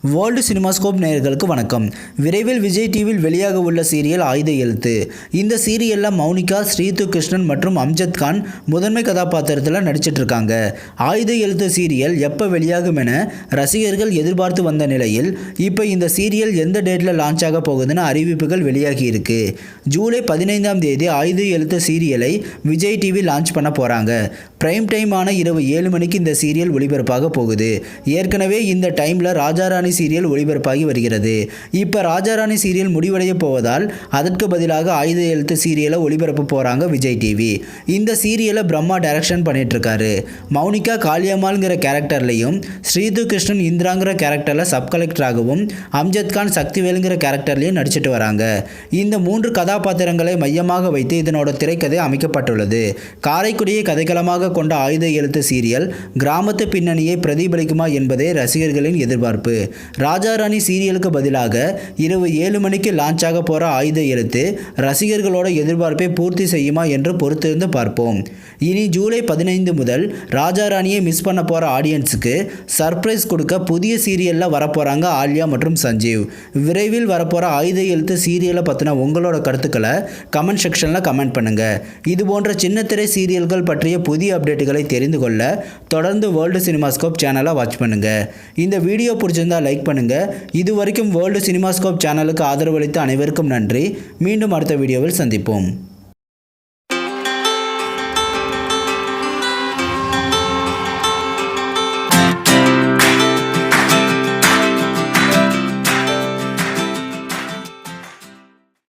World cinemascope நேயர்களுக்கு வணக்கம். விரைவில் விஜய் டிவியில் வெளியாக உள்ள சீரியல் ஆயுத எழுத்து. இந்த சீரியலில் மௌனிகா, ஸ்ரீது கிருஷ்ணன் மற்றும் அம்ஜத் கான் முதன்மை கதாபாத்திரத்தில் நடிச்சிட்டு இருக்காங்க. ஆயுத எழுத்து சீரியல் எப்போ வெளியாகும் என ரசிகர்கள் எதிர்பார்த்து வந்த நிலையில் இப்போ இந்த சீரியல் எந்த டேட்டில் லான்ச் ஆக போகுதுன்னு அறிவிப்புகள் வெளியாகி இருக்கு. ஜூலை 15ஆம் தேதி ஆயுத எழுத்து சீரியலை விஜய் டிவி லான்ச் பண்ண போகிறாங்க. பிரைம் டைமான இரவு 7 மணிக்கு இந்த சீரியல் ஒளிபரப்பாக போகுது. ஏற்கனவே இந்த டைமில் ராஜாராணி சீரியல் ஒளிபரப்பாகி வருகிறது. இப்போ ராஜாராணி சீரியல் முடிவடைய போவதால் அதற்கு பதிலாக ஆயுத எழுத்து சீரியலை ஒளிபரப்ப போகிறாங்க விஜய் டிவி. இந்த சீரியலை பிரம்மா டைரக்ஷன் பண்ணிட்டு இருக்காரு. மௌனிகா காளியம்மாள்ங்கிற கேரக்டர்லையும், ஸ்ரீது கிருஷ்ணன் இந்திராங்கிற கேரக்டரில் சப் கலெக்டராகவும், அம்ஜத் கான் சக்திவேலுங்கிற கேரக்டர்லையும் நடிச்சிட்டு வராங்க. இந்த 3 கதாபாத்திரங்களை மையமாக வைத்து இதனோட திரைக்கதை அமைக்கப்பட்டுள்ளது. காரைக்குடியை கதைக்களமாக கொண்ட ஆயுத எழுத்து சீரியல் கிராமத்து பின்னணியை பிரதிபலிக்குமா என்பதே ரசிகர்களின் எதிர்பார்ப்பு. ராஜாராணி சீரியலுக்கு பதிலாக இரவு 7 மணிக்கு லான்ச் ஆக போகிற ஆயுத எழுத்து ரசிகர்களோட எதிர்பார்ப்பை பூர்த்தி செய்யுமா என்று பொறுத்திருந்து பார்ப்போம். இனி ஜூலை 15 முதல் ராஜாராணியை மிஸ் பண்ண போகிற ஆடியன்ஸுக்கு சர்ப்ரைஸ் கொடுக்க புதிய சீரியலில் வரப்போகிறாங்க ஆலியா மற்றும் சஞ்சீவ். விரைவில் வரப்போகிற ஆயுத எழுத்து சீரியலை பற்றின உங்களோட கருத்துக்களை கமெண்ட் செக்ஷனில் கமெண்ட் பண்ணுங்கள். இது போன்ற சின்னத்திரை சீரியல்கள் பற்றிய புதிய அப்டேட்டுகளை தெரிந்து கொள்ள தொடர்ந்து வேர்ல்டு சினிமாஸ்கோப் சேனலை வாட்ச் பண்ணுங்கள். இந்த வீடியோ பிடிச்சிருந்தால் லைக் பண்ணுங்கள். இது வரைக்கும் வேர்ல்டு சினிமாஸ்கோப் சேனலுக்கு ஆதரவளித்த அனைவருக்கும் நன்றி. மீண்டும் அடுத்த வீடியோவில் சந்திப்போம்.